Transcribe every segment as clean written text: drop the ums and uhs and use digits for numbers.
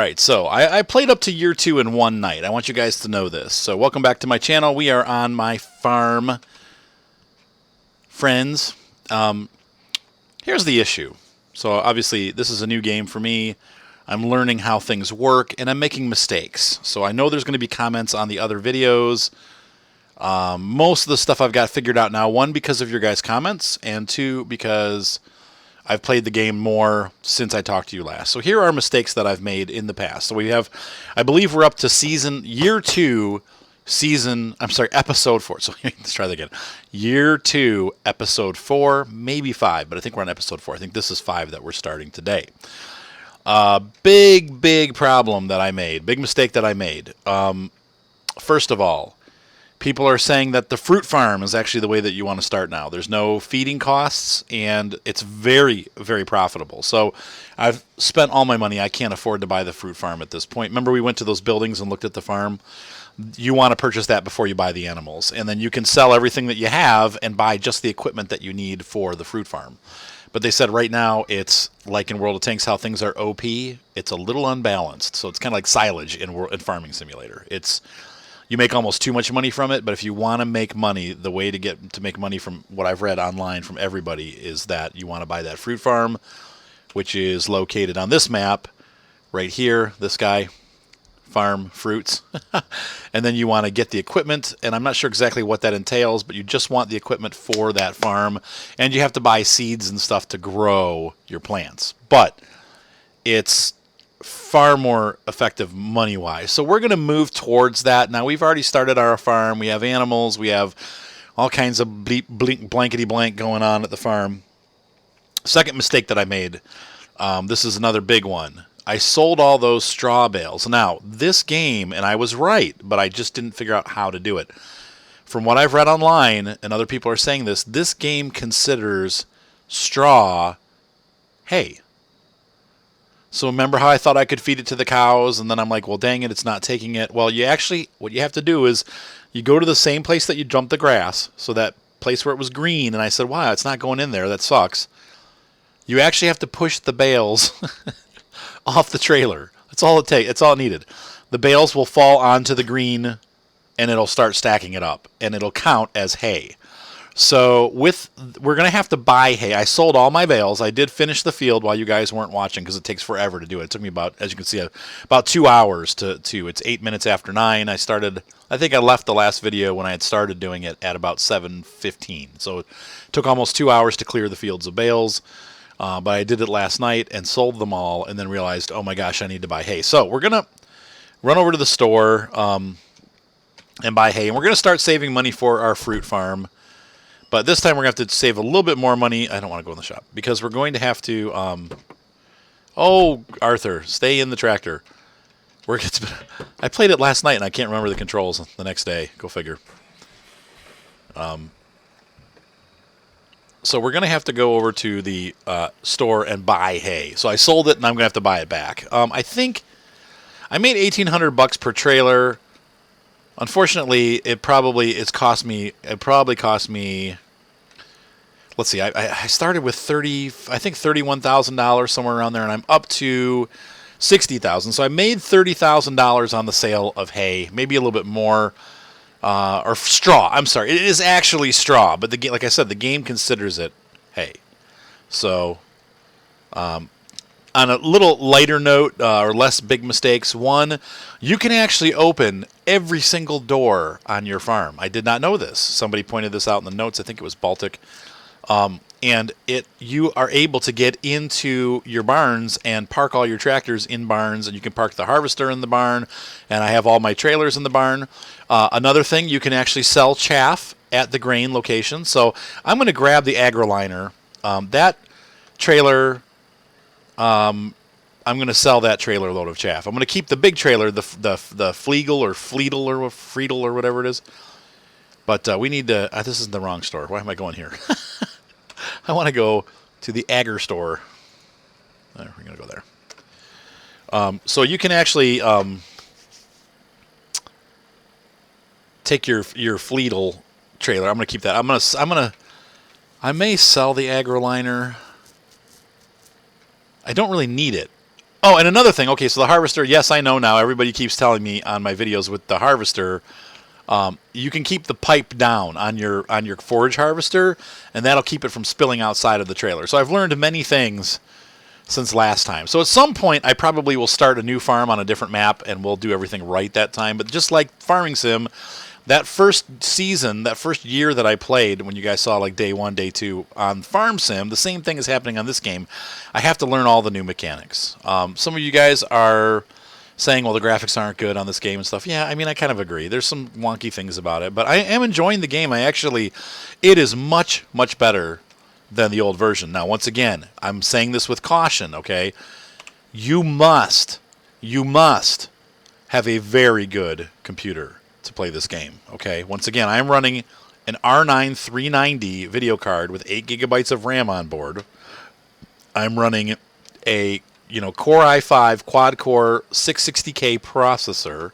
All right, so I played up to year 2 in one night. I want you guys to know this. So welcome back to my channel. We are on my farm, friends. Here's the issue. So obviously this is a new game for me. I'm learning how things work, and I'm making mistakes. So I know there's going to be comments on the other videos. Most of the stuff I've got figured out now. One, because of your guys' comments, and two, because I've played the game more since I talked to you last. So here are mistakes that I've made in the past. So we have, I believe we're up to year 2, episode 4. So let's try that again. Year 2, episode 4, maybe 5, but I think we're on episode 4. I think this is 5 that we're starting today. Big problem that I made, big mistake that I made. First of all, people are saying that the fruit farm is actually the way that you want to start now. There's no feeding costs, and it's very, very profitable. So I've spent all my money. I can't afford to buy the fruit farm at this point. Remember, we went to those buildings and looked at the farm? You want to purchase that before you buy the animals. And then you can sell everything that you have and buy just the equipment that you need for the fruit farm. But they said right now it's like in World of Tanks how things are OP. It's a little unbalanced. So it's kind of like silage in Farming Simulator. You make almost too much money from it, but if you want to make money, the way to make money from what I've read online from everybody is that you want to buy that fruit farm, which is located on this map right here, this guy, Farm Fruits. And then you want to get the equipment, and I'm not sure exactly what that entails, but you just want the equipment for that farm, and you have to buy seeds and stuff to grow your plants. But it's far more effective money-wise. So we're going to move towards that. Now, we've already started our farm. We have animals. We have all kinds of blankety-blank going on at the farm. Second mistake that I made, this is another big one. I sold all those straw bales. Now, this game, and I was right, but I just didn't figure out how to do it. From what I've read online, and other people are saying this game considers straw hay. So remember how I thought I could feed it to the cows, and then I'm like, well, dang it, it's not taking it. Well, what you have to do is you go to the same place that you dumped the grass, so that place where it was green, and I said, wow, it's not going in there. That sucks. You actually have to push the bales off the trailer. That's all it takes. It's all it needed. The bales will fall onto the green, and it'll start stacking it up, and it'll count as hay. So we're going to have to buy hay. I sold all my bales. I did finish the field while you guys weren't watching because it takes forever to do it. It took me about, as you can see, about 2 hours to it's 8 minutes after 9. I think I left the last video when I had started doing it at about 7:15. So it took almost 2 hours to clear the fields of bales. But I did it last night and sold them all and then realized, oh my gosh, I need to buy hay. So we're going to run over to the store and buy hay. And we're going to start saving money for our fruit farm. But this time we're going to have to save a little bit more money. I don't want to go in the shop because we're going to have to... oh, Arthur, stay in the tractor. I played it last night and I can't remember the controls the next day. Go figure. So we're going to have to go over to the store and buy hay. So I sold it and I'm going to have to buy it back. I think I made $1,800 per trailer. Unfortunately, it probably cost me. Let's see. I started with $31,000 somewhere around there, and I'm up to $60,000. So I made $30,000 on the sale of hay, maybe a little bit more, or straw. I'm sorry, it is actually straw, but like I said, the game considers it hay. So, on a little lighter note, or less big mistakes, one, you can actually open every single door on your farm. I did not know this. Somebody pointed this out in the notes. I think it was Baltic. And you are able to get into your barns and park all your tractors in barns, and you can park the harvester in the barn, and I have all my trailers in the barn. Another thing, you can actually sell chaff at the grain location. So I'm going to grab the AgriLiner. That trailer... I'm going to sell that trailer load of chaff. I'm going to keep the big trailer, the Fleegle or Fleetle or Friedel or whatever it is. But we need to... this is the wrong store. Why am I going here? I want to go to the Agger store. We're going to go there. So you can actually take your Fleetle trailer. I'm going to keep that. I may sell the AgriLiner. I don't really need it. Oh, and another thing. Okay, so the harvester. Yes, I know now. Everybody keeps telling me on my videos with the harvester, you can keep the pipe down on your forage harvester, and that'll keep it from spilling outside of the trailer. So I've learned many things since last time. So at some point, I probably will start a new farm on a different map, and we'll do everything right that time. But just like Farming Sim, that first season, that first year that I played, when you guys saw like day 1, day 2 on Farm Sim, the same thing is happening on this game. I have to learn all the new mechanics. Some of you guys are saying, well, the graphics aren't good on this game and stuff. Yeah, I mean, I kind of agree. There's some wonky things about it, but I am enjoying the game. It is much, much better than the old version. Now, once again, I'm saying this with caution, okay? You must have a very good computer to play this game, okay? Once again, I'm running an R9 390 video card with 8 gigabytes of RAM on board. I'm running a Core i5 quad-core 660K processor,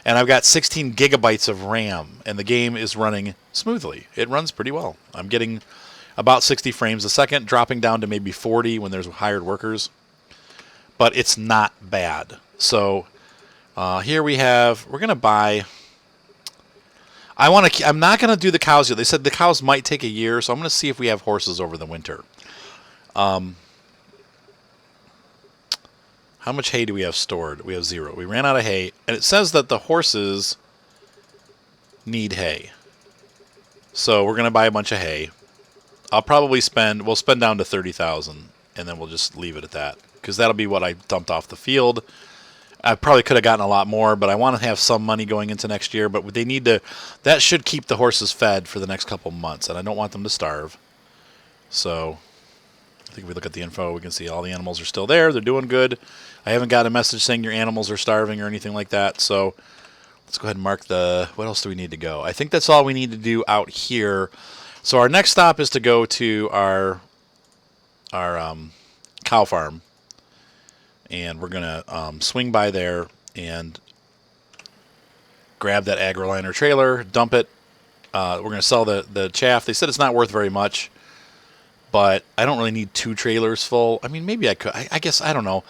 and I've got 16 gigabytes of RAM, and the game is running smoothly. It runs pretty well. I'm getting about 60 frames a second, dropping down to maybe 40 when there's hired workers, but it's not bad. So here we're going to buy... I'm not going to do the cows yet. They said the cows might take a year, so I'm going to see if we have horses over the winter. How much hay do we have stored? We have 0. We ran out of hay, and it says that the horses need hay. So we're going to buy a bunch of hay. We'll spend down to 30,000, and then we'll just leave it at that, because that'll be what I dumped off the field. I probably could have gotten a lot more, but I want to have some money going into next year. But that should keep the horses fed for the next couple months, and I don't want them to starve. So I think if we look at the info, we can see all the animals are still there. They're doing good. I haven't got a message saying your animals are starving or anything like that. So let's go ahead and mark what else do we need to go? I think that's all we need to do out here. So our next stop is to go to our cow farm. And we're going to swing by there and grab that AgriLiner trailer, dump it. We're going to sell the chaff. They said it's not worth very much, but I don't really need 2 trailers full. I mean, maybe I could. I guess, I don't know.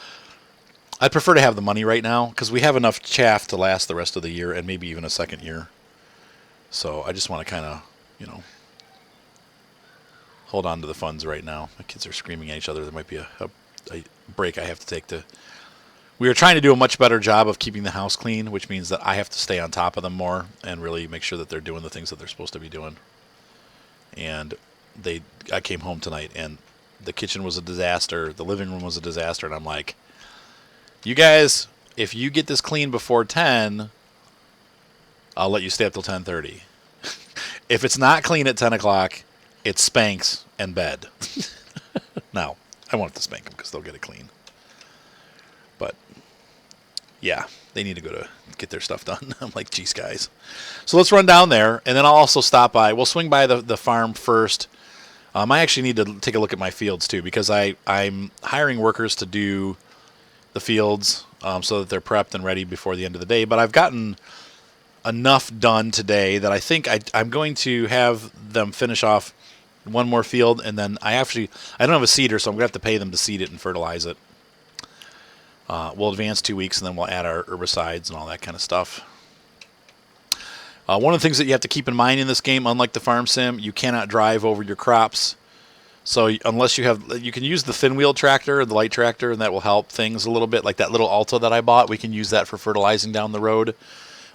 I'd prefer to have the money right now because we have enough chaff to last the rest of the year and maybe even a second year. So I just want to kind of, hold on to the funds right now. My kids are screaming at each other. There might be a break I have to take to... We are trying to do a much better job of keeping the house clean, which means that I have to stay on top of them more and really make sure that they're doing the things that they're supposed to be doing. And I came home tonight and the kitchen was a disaster. The living room was a disaster. And I'm like, you guys, if you get this clean before 10, I'll let you stay up till 10:30. If it's not clean at 10 o'clock, it's spanks and bed. Now, I want to spank them because they'll get it clean. But, yeah, they need to go to get their stuff done. I'm like, geez, guys. So let's run down there, and then I'll also stop by. We'll swing by the farm first. I actually need to take a look at my fields, too, because I'm hiring workers to do the fields so that they're prepped and ready before the end of the day. But I've gotten enough done today that I think I'm going to have them finish off one more field, and then I don't have a seeder, so I'm going to have to pay them to seed it and fertilize it. We'll advance 2 weeks, and then we'll add our herbicides and all that kind of stuff. One of the things that you have to keep in mind in this game, unlike the Farm Sim, you cannot drive over your crops. So unless you can use the thin wheel tractor or the light tractor, and that will help things a little bit. Like that little Alta that I bought, we can use that for fertilizing down the road.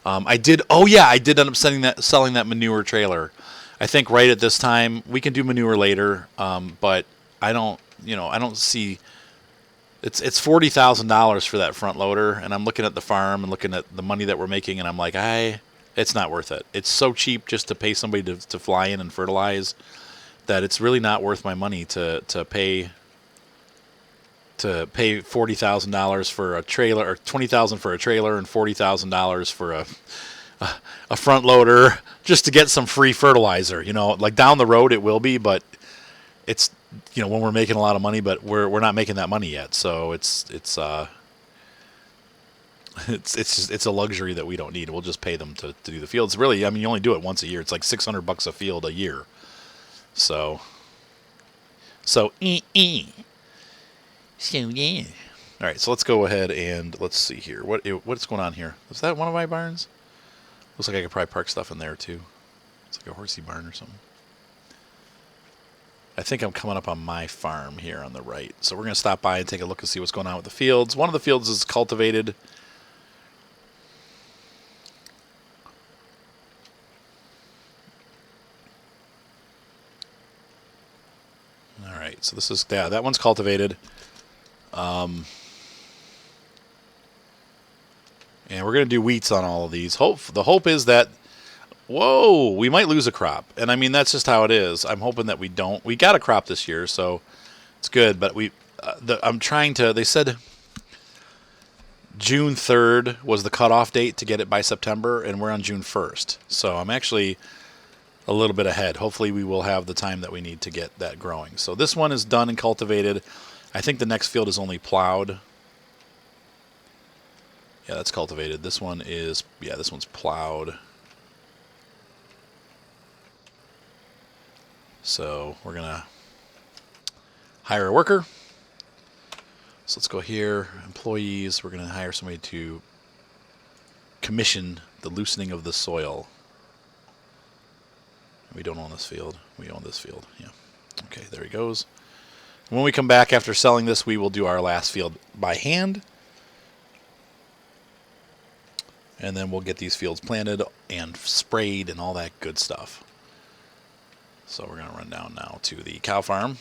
I did end up selling that manure trailer. I think right at this time we can do manure later, but I don't see. It's $40,000 for that front loader, and I'm looking at the farm and looking at the money that we're making, and I'm like, it's not worth it. It's so cheap just to pay somebody to fly in and fertilize that it's really not worth my money to pay $40,000 for a trailer, or $20,000 for a trailer, and $40,000 for a front loader just to get some free fertilizer. Like down the road it will be, but it's when we're making a lot of money, but we're not making that money yet. So it's a luxury that we don't need. We'll just pay them to do the fields. Really, I mean, you only do it once a year. It's like $600 a field a year. So yeah. All right, so let's go ahead and let's see here. What's going on here? Is that one of my barns? Looks like I could probably park stuff in there too. It's like a horsey barn or something. I think I'm coming up on my farm here on the right. So we're going to stop by and take a look and see what's going on with the fields. One of the fields is cultivated. All right, so this is, yeah, that one's cultivated. And we're going to do wheats on all of these. The hope is that, whoa, we might lose a crop. And I mean, that's just how it is. I'm hoping that we don't. We got a crop this year, so it's good. But I'm trying to, they said June 3rd was the cutoff date to get it by September, and we're on June 1st. So I'm actually a little bit ahead. Hopefully we will have the time that we need to get that growing. So this one is done and cultivated. I think the next field is only plowed. Yeah, that's cultivated. This one is, yeah, this one's plowed. So we're going to hire a worker. So let's go here, employees. We're going to hire somebody to commission the loosening of the soil. We don't own this field. We own this field. Yeah. Okay, there he goes. When we come back after selling this, we will do our last field by hand. And then we'll get these fields planted and sprayed and all that good stuff. So we're going to run down now to the cow farm.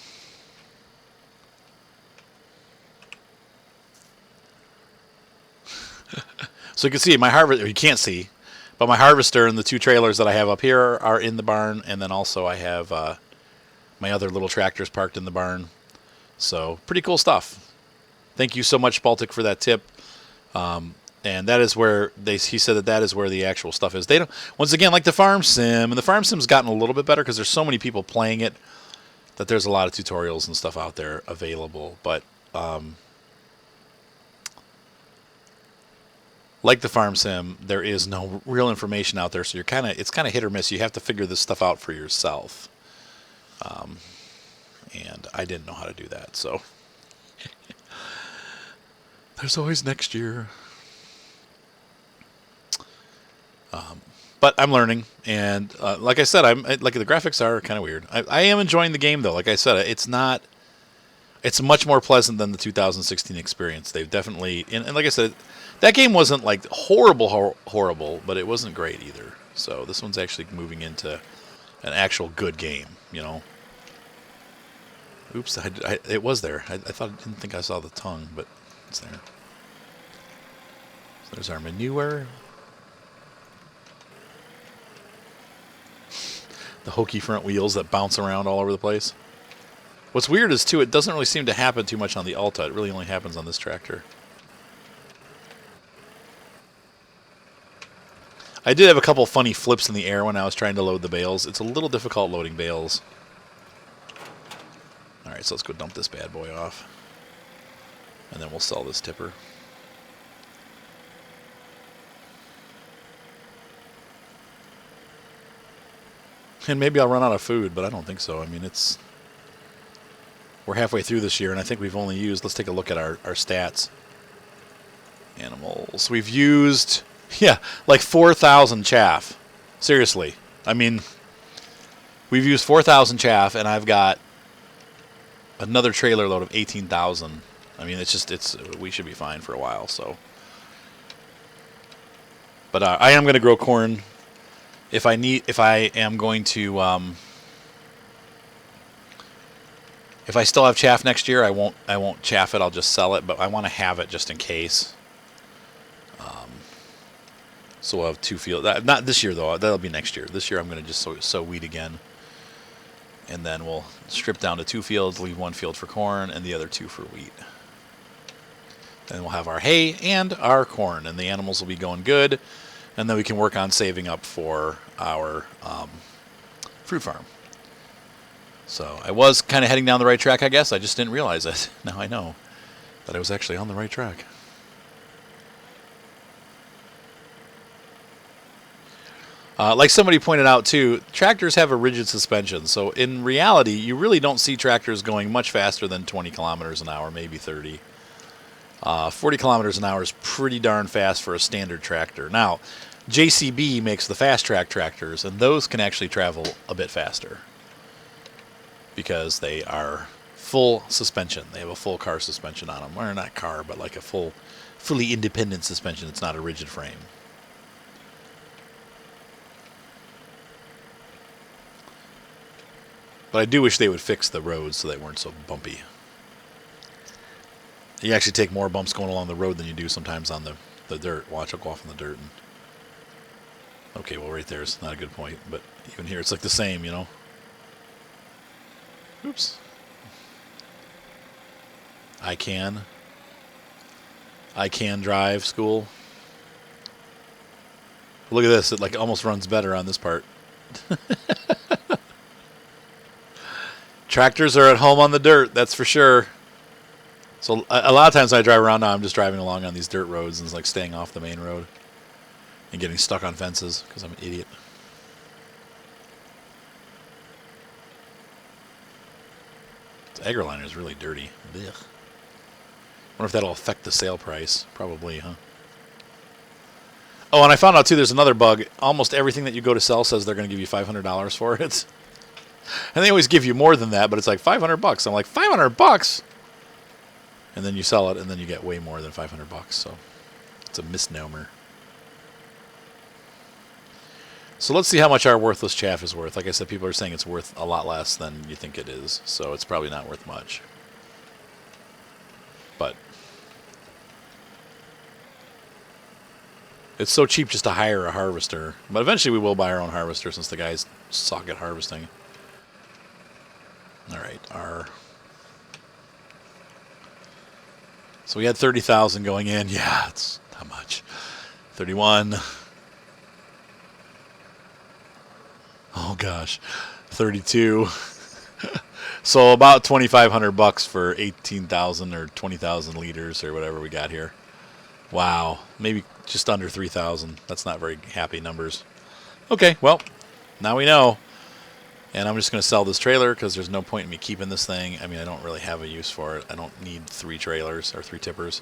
So you can see my harvester, you can't see, but my harvester and the two trailers that I have up here are in the barn. And then also I have my other little tractors parked in the barn. So pretty cool stuff. Thank you so much, Baltic, for that tip. And that is where he said that is where the actual stuff is. They don't, once again, like the farm sim, and the farm sim's gotten a little bit better because there's so many people playing it that there's a lot of tutorials and stuff out there available. But like the farm sim, there is no real information out there, so it's kind of hit or miss. You have to figure this stuff out for yourself. And I didn't know how to do that, so there's always next year. But I'm learning, and like I said, like the graphics are kind of weird. I am enjoying the game though. Like I said, it's much more pleasant than the 2016 experience. They've definitely, and like I said, that game wasn't like horrible, but it wasn't great either. So this one's actually moving into an actual good game, you know. Oops, it was there. I didn't think I saw the tongue, but it's there. So there's our manure. The hokey front wheels that bounce around all over the place. What's weird is, too, it doesn't really seem to happen too much on the Alta. It really only happens on this tractor. I did have a couple funny flips in the air when I was trying to load the bales. It's a little difficult loading bales. Alright, so let's go dump this bad boy off. And then we'll sell this tipper. And maybe I'll run out of food, but I don't think so. I mean, we're halfway through this year, and I think we've only used, let's take a look at our stats. Animals. We've used, yeah, like 4,000 chaff. Seriously. I mean, we've used 4,000 chaff, and I've got another trailer load of 18,000. I mean, we should be fine for a while, so. But I am going to grow corn. If I am going to, if I still have chaff next year, I won't chaff it. I'll just sell it. But I want to have it just in case. So we'll have two fields. Not this year though. That'll be next year. This year I'm going to just sow wheat again, and then we'll strip down to two fields, leave one field for corn, and the other two for wheat. Then we'll have our hay and our corn, and the animals will be going good. And then we can work on saving up for our fruit farm. So I was kind of heading down the right track, I guess. I just didn't realize it. Now I know that I was actually on the right track. Like somebody pointed out, too, tractors have a rigid suspension. So in reality, you really don't see tractors going much faster than 20 kilometers an hour, maybe 30. 40 kilometers an hour is pretty darn fast for a standard tractor. Now, JCB makes the fast track tractors, and those can actually travel a bit faster because they are full suspension. They have a full car suspension on them. Or not car, but like a fully independent suspension. It's not a rigid frame. But I do wish they would fix the roads so they weren't so bumpy. You actually take more bumps going along the road than you do sometimes on the dirt. Watch, I'll go off on the dirt. Okay, well, right there is not a good point. But even here, it's like the same, you know. Oops. I can drive school. Look at this. It like almost runs better on this part. Tractors are at home on the dirt, that's for sure. So a lot of times when I drive around now, I'm just driving along on these dirt roads and it's like staying off the main road and getting stuck on fences because I'm an idiot. This AgriLiner is really dirty. Ugh. Wonder if that'll affect the sale price. Probably, huh? Oh, and I found out too, there's another bug. Almost everything that you go to sell says they're going to give you $500 for it. And they always give you more than that, but it's like $500. I'm like, $500? And then you sell it, and then you get way more than $500. So it's a misnomer. So let's see how much our worthless chaff is worth. Like I said, people are saying it's worth a lot less than you think it is. So it's probably not worth much. But it's so cheap just to hire a harvester. But eventually we will buy our own harvester since the guys suck at harvesting. All right, so we had 30,000 going in. Yeah, it's not much. 31. Oh gosh, 32. So about $2,500 for 18,000 or 20,000 liters or whatever we got here. Wow, maybe just under 3,000. That's not very happy numbers. Okay, well, now we know. And I'm just going to sell this trailer because there's no point in me keeping this thing. I mean, I don't really have a use for it. I don't need 3 trailers or 3 tippers.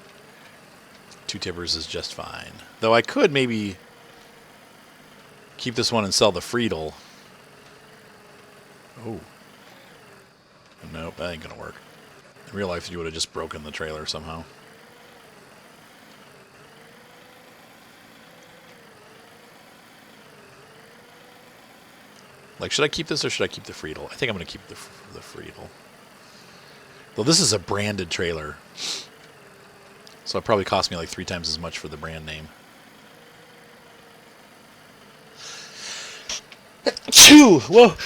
2 tippers is just fine. Though I could maybe keep this one and sell the Friedel. Oh. Nope, that ain't going to work. In real life, you would have just broken the trailer somehow. Like, should I keep this or should I keep the Friedel? I think I'm going to keep the Friedel. Though this is a branded trailer. So it probably cost me like 3 times as much for the brand name. Achoo! Whoa!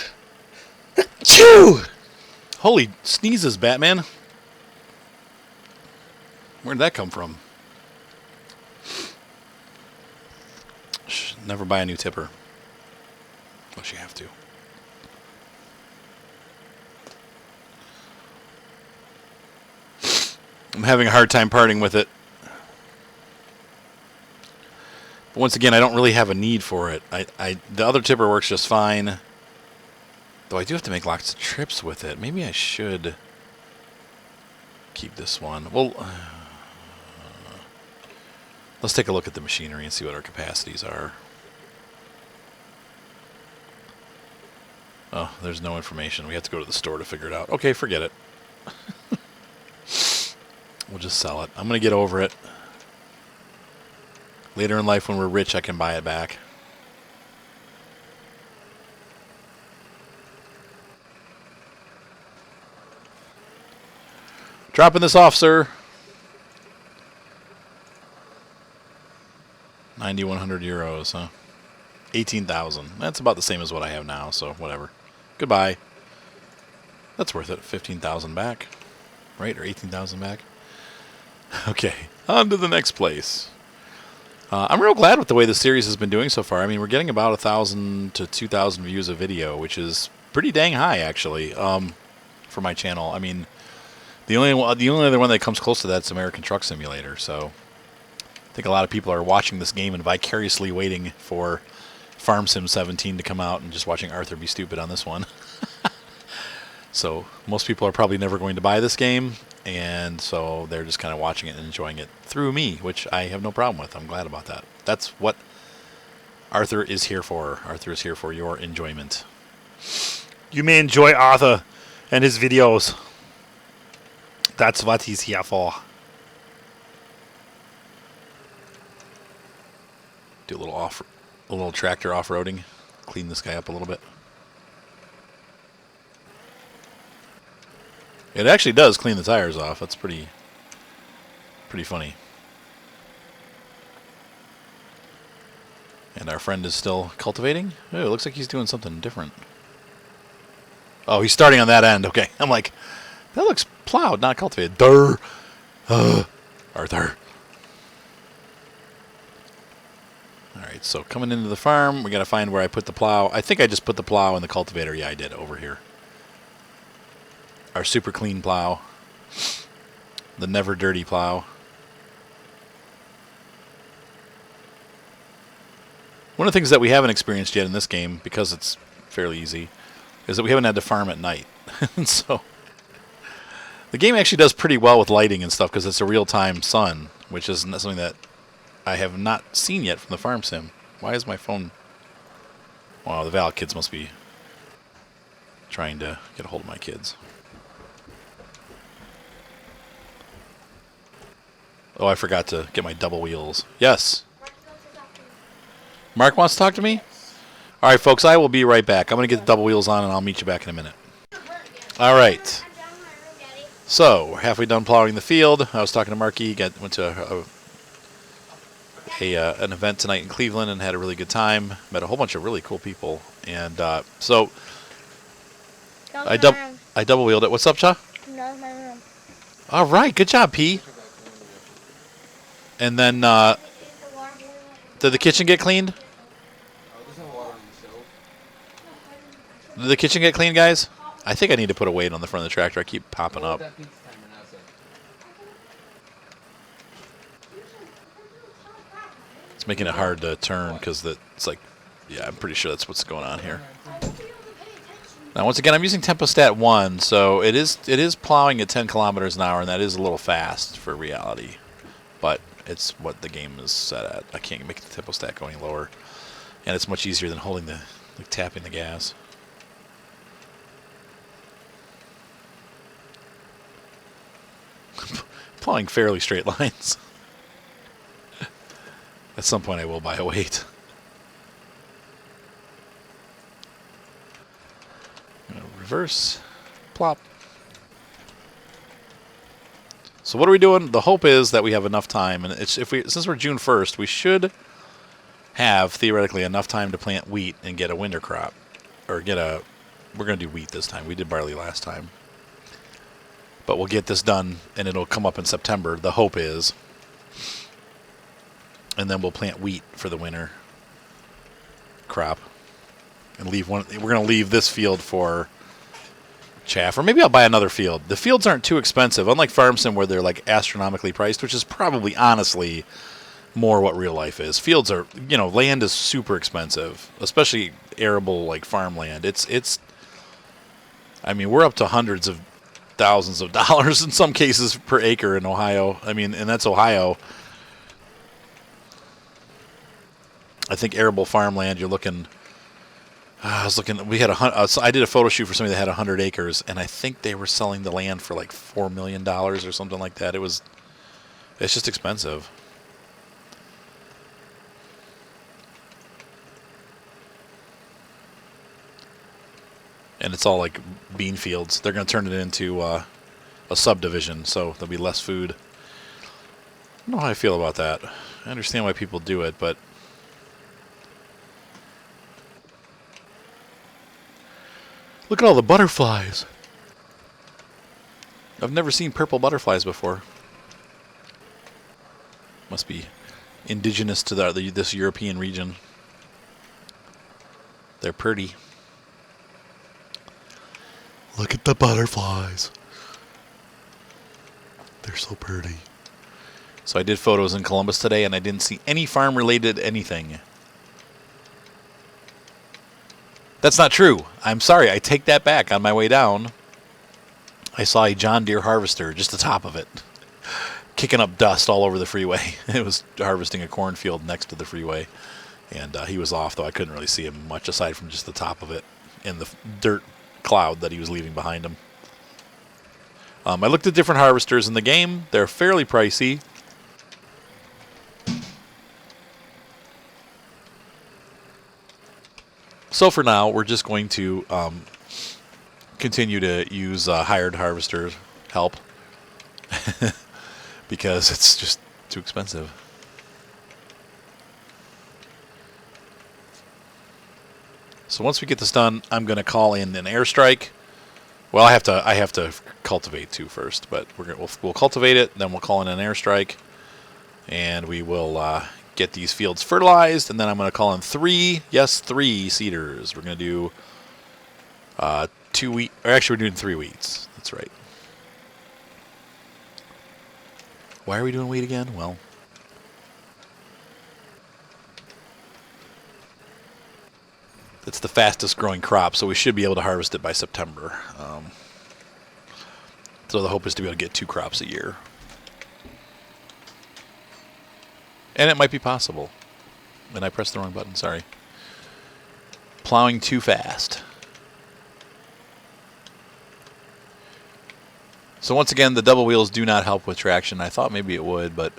Achoo! Holy sneezes, Batman. Where'd that come from? Never buy a new tipper. Unless you have to. I'm having a hard time parting with it. But once again, I don't really have a need for it. The other tipper works just fine. Though I do have to make lots of trips with it. Maybe I should keep this one. Well, let's take a look at the machinery and see what our capacities are. Oh, there's no information. We have to go to the store to figure it out. Okay, forget it. We'll just sell it. I'm going to get over it. Later in life when we're rich, I can buy it back. Dropping this off, sir. 9,100 euros, huh? 18,000. That's about the same as what I have now, so whatever. Goodbye. That's worth it. 15,000 back. Right? Or 18,000 back? Okay. On to the next place. I'm real glad with the way the series has been doing so far. I mean, we're getting about 1,000 to 2,000 views a video, which is pretty dang high, actually, for my channel. I mean, the only other one that comes close to that is American Truck Simulator, so I think a lot of people are watching this game and vicariously waiting for Farm Sim 17 to come out and just watching Arthur be stupid on this one. So most people are probably never going to buy this game, And so they're just kind of watching it and enjoying it through me, which I have no problem with. I'm glad about that. That's what Arthur is here for. Arthur is here for your enjoyment. You may enjoy Arthur and his videos. That's what he's here for. Do a little tractor off-roading. Clean this guy up a little bit. It actually does clean the tires off. That's pretty funny. And our friend is still cultivating. Oh, it looks like he's doing something different. Oh, he's starting on that end. Okay. I'm like, that looks plowed, not cultivated. Durr. Arthur. Alright, so coming into the farm, we got to find where I put the plow. I think I just put the plow in the cultivator. Yeah, I did, over here. Our super clean plow. The never dirty plow. One of the things that we haven't experienced yet in this game, because it's fairly easy, is that we haven't had to farm at night. And so the game actually does pretty well with lighting and stuff because it's a real-time sun, which is something that I have not seen yet from the farm sim. Why is my phone... Wow, the Val kids must be trying to get a hold of my kids. Oh, I forgot to get my double wheels. Yes. Mark wants to talk to me? All right, folks, I will be right back. I'm going to get the double wheels on, and I'll meet you back in a minute. All right. So, we're halfway done plowing the field. I was talking to Marky. Went to an event tonight in Cleveland and had a really good time. Met a whole bunch of really cool people. And so, I double wheeled it. What's up, Cha? No, my room. All right, good job, P. And then, did the kitchen get cleaned? Did the kitchen get cleaned, guys? I think I need to put a weight on the front of the tractor. I keep popping up. It's making it hard to turn because it's like, yeah, I'm pretty sure that's what's going on here. Now, once again, I'm using Tempostat 1, so it is plowing at 10 kilometers an hour, and that is a little fast for reality. But it's what the game is set at. I can't make the Tempostat go any lower. And it's much easier than holding tapping the gas. Plowing fairly straight lines. At some point I will buy a weight. Reverse. Plop. So what are we doing? The hope is that we have enough time, and since we're June 1st, we should have theoretically enough time to plant wheat and get a winter crop, or we're going to do wheat this time. We did barley last time, but we'll get this done, and it'll come up in September. The hope is, and then we'll plant wheat for the winter crop, and leave one. We're going to leave this field for chaff, or maybe I'll buy another field. The fields aren't too expensive, unlike Farm Sim where they're like astronomically priced, which is probably honestly more what real life is. Fields are, land is super expensive, especially arable like farmland. I mean, we're up to hundreds of thousands of dollars in some cases per acre in Ohio. I mean, and that's Ohio. I think arable farmland, you're looking. I was looking. We had I did a photo shoot for somebody that had 100 acres, and I think they were selling the land for like $4 million or something like that. It's just expensive. And it's all like bean fields. They're going to turn it into a subdivision, so there'll be less food. I don't know how I feel about that. I understand why people do it, but look at all the butterflies. I've never seen purple butterflies before. Must be indigenous to this European region. They're pretty. Look at the butterflies. They're so pretty. So I did photos in Columbus today, and I didn't see any farm-related anything. That's not true. I'm sorry. I take that back. On my way down, I saw a John Deere harvester, just the top of it, kicking up dust all over the freeway. It was harvesting a cornfield next to the freeway. And he was off, though I couldn't really see him much aside from just the top of it and the dirt cloud that he was leaving behind him. I looked at different harvesters in the game. They're fairly pricey. So for now, we're just going to continue to use hired harvester help because it's just too expensive. So once we get this done, I'm going to call in an airstrike. Well, I have to cultivate too first, but we'll cultivate it, then we'll call in an airstrike, and we will get these fields fertilized, and then I'm going to call in three seeders. We're going to do 2 wheat, or actually we're doing 3 wheats. That's right. Why are we doing wheat again? Well, it's the fastest growing crop, so we should be able to harvest it by September. So the hope is to be able to get 2 crops a year. And it might be possible. And I pressed the wrong button, sorry. Plowing too fast. So once again, the double wheels do not help with traction. I thought maybe it would, but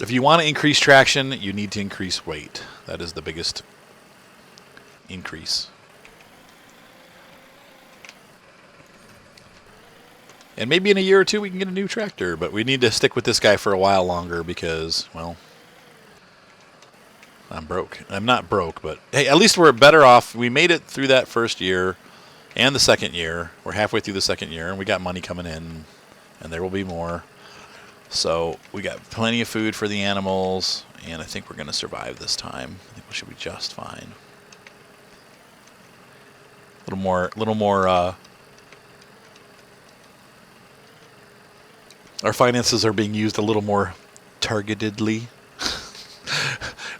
if you want to increase traction, you need to increase weight. That is the biggest increase. And maybe in a year or 2 we can get a new tractor, but we need to stick with this guy for a while longer because, well, I'm broke. I'm not broke, but hey, at least we're better off. We made it through that first year and the second year. We're halfway through the second year, and we got money coming in, and there will be more. So we got plenty of food for the animals, and I think we're going to survive this time. I think we should be just fine. A little more. Our finances are being used a little more targetedly.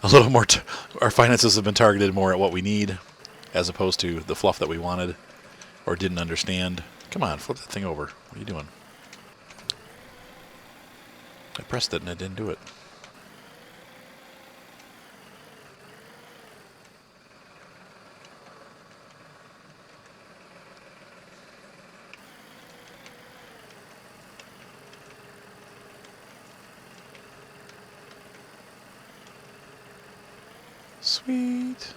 A little more. Our finances have been targeted more at what we need, as opposed to the fluff that we wanted or didn't understand. Come on, flip that thing over. What are you doing? I pressed it and it didn't do it. Sweet.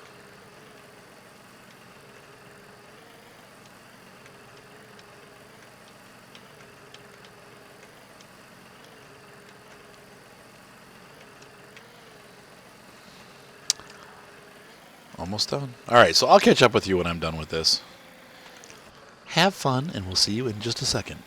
Almost done. Alright, so I'll catch up with you when I'm done with this. Have fun, and we'll see you in just a second.